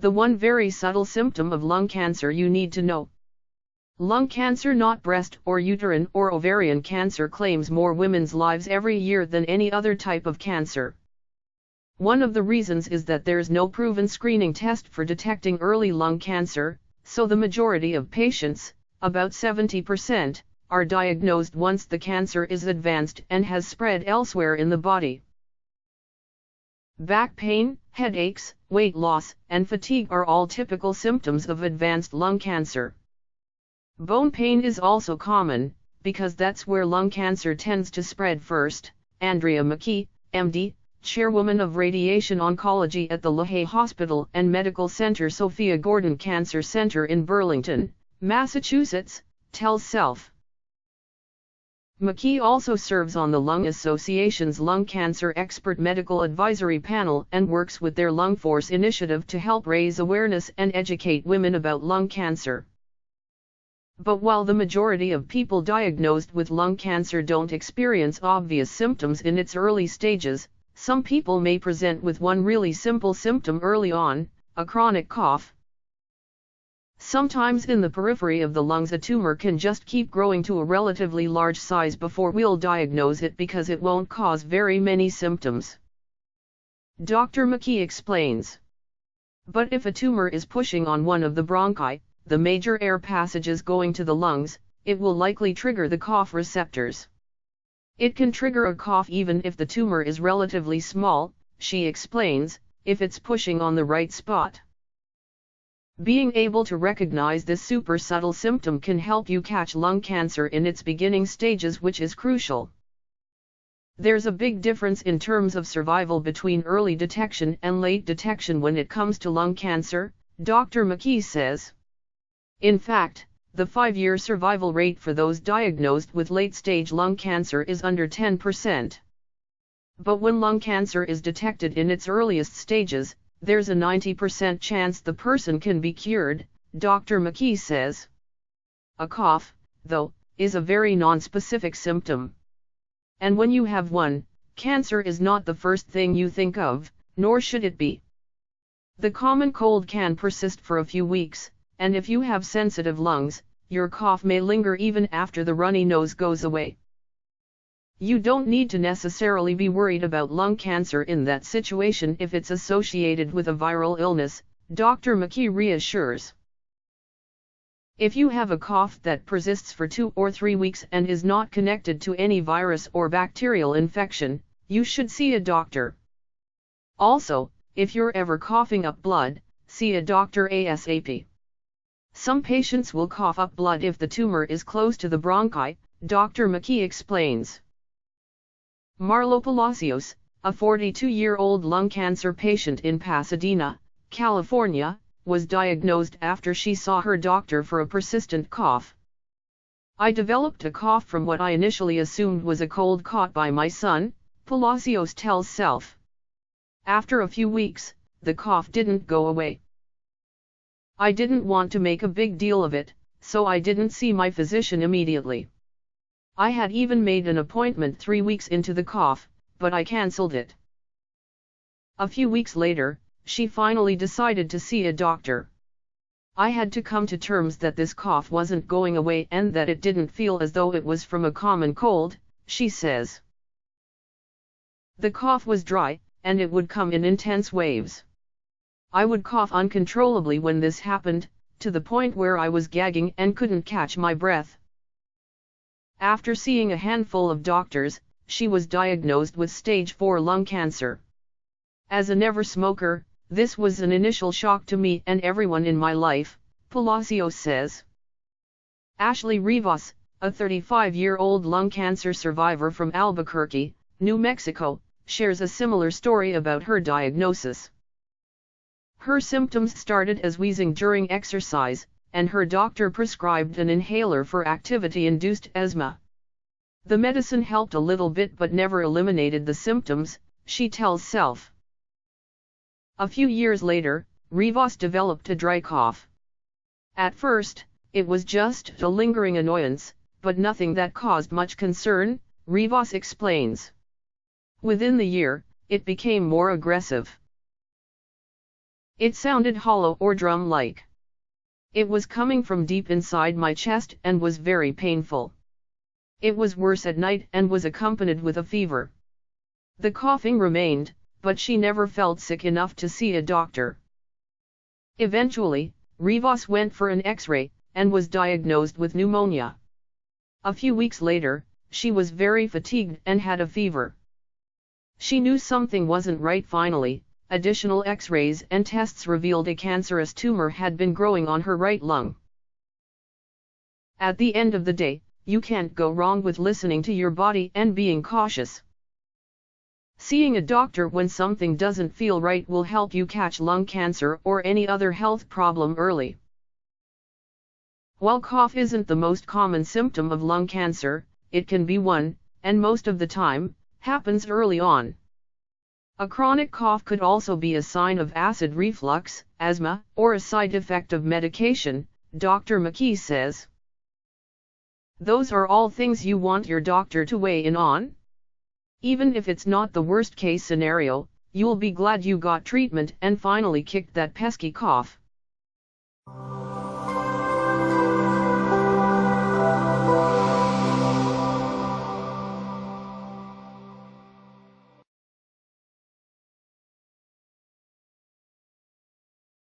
The one very subtle symptom of lung cancer you need to know. Lung cancer, not breast or uterine or ovarian cancer, claims more women's lives every year than any other type of cancer. One of the reasons is that there's no proven screening test for detecting early lung cancer, so the majority of patients, about 70%, are diagnosed once the cancer is advanced and has spread elsewhere in the body. Back pain, headaches, weight loss, and fatigue are all typical symptoms of advanced lung cancer. Bone pain is also common, because that's where lung cancer tends to spread first. Andrea McKee, MD, chairwoman of radiation oncology at the LaHaye Hospital and Medical Center Sophia Gordon Cancer Center in Burlington, Massachusetts, tells Self. McKee also serves on the Lung Association's Lung Cancer Expert Medical Advisory Panel and works with their Lung Force initiative to help raise awareness and educate women about lung cancer. But while the majority of people diagnosed with lung cancer don't experience obvious symptoms in its early stages, some people may present with one really simple symptom early on, a chronic cough. Sometimes in the periphery of the lungs a tumor can just keep growing to a relatively large size before we'll diagnose it because it won't cause very many symptoms. Dr. McKee explains. But if a tumor is pushing on one of the bronchi, the major air passages going to the lungs, it will likely trigger the cough receptors. It can trigger a cough even if the tumor is relatively small, she explains, if it's pushing on the right spot. Being able to recognize this super subtle symptom can help you catch lung cancer in its beginning stages, which is crucial. There's a big difference in terms of survival between early detection and late detection when it comes to lung cancer, Dr. McKee says. In fact, the 5-year survival rate for those diagnosed with late-stage lung cancer is under 10%. But when lung cancer is detected in its earliest stages, there's a 90% chance the person can be cured, Dr. McKee says. A cough, though, is a very nonspecific symptom. And when you have one, cancer is not the first thing you think of, nor should it be. The common cold can persist for a few weeks, and if you have sensitive lungs, your cough may linger even after the runny nose goes away. You don't need to necessarily be worried about lung cancer in that situation if it's associated with a viral illness, Dr. McKee reassures. If you have a cough that persists for 2 or 3 weeks and is not connected to any virus or bacterial infection, you should see a doctor. Also, if you're ever coughing up blood, see a doctor ASAP. Some patients will cough up blood if the tumor is close to the bronchi, Dr. McKee explains. Marlo Palacios, a 42-year-old lung cancer patient in Pasadena, California, was diagnosed after she saw her doctor for a persistent cough. I developed a cough from what I initially assumed was a cold caught by my son, Palacios tells Self. After a few weeks, the cough didn't go away. I didn't want to make a big deal of it, so I didn't see my physician immediately. I had even made an appointment 3 weeks into the cough, but I cancelled it. A few weeks later, she finally decided to see a doctor. I had to come to terms that this cough wasn't going away and that it didn't feel as though it was from a common cold, she says. The cough was dry, and it would come in intense waves. I would cough uncontrollably when this happened, to the point where I was gagging and couldn't catch my breath. After seeing a handful of doctors, she was diagnosed with stage 4 lung cancer. As a never smoker, this was an initial shock to me and everyone in my life, Palacios says. Ashley Rivas, a 35-year-old lung cancer survivor from Albuquerque, New Mexico, shares a similar story about her diagnosis. Her symptoms started as wheezing during exercise, and her doctor prescribed an inhaler for activity-induced asthma. The medicine helped a little bit but never eliminated the symptoms, she tells Self. A few years later, Rivas developed a dry cough. At first, it was just a lingering annoyance, but nothing that caused much concern, Rivas explains. Within the year, it became more aggressive. It sounded hollow or drum-like. It was coming from deep inside my chest and was very painful. It was worse at night and was accompanied with a fever. The coughing remained, but she never felt sick enough to see a doctor. Eventually, Rivas went for an X-ray, and was diagnosed with pneumonia. A few weeks later, she was very fatigued and had a fever. She knew something wasn't right finally. Additional X-rays and tests revealed a cancerous tumor had been growing on her right lung. At the end of the day, you can't go wrong with listening to your body and being cautious. Seeing a doctor when something doesn't feel right will help you catch lung cancer or any other health problem early. While cough isn't the most common symptom of lung cancer, it can be one, and most of the time, happens early on. A chronic cough could also be a sign of acid reflux, asthma, or a side effect of medication, Dr. McKee says. Those are all things you want your doctor to weigh in on. Even if it's not the worst case scenario, you'll be glad you got treatment and finally kicked that pesky cough.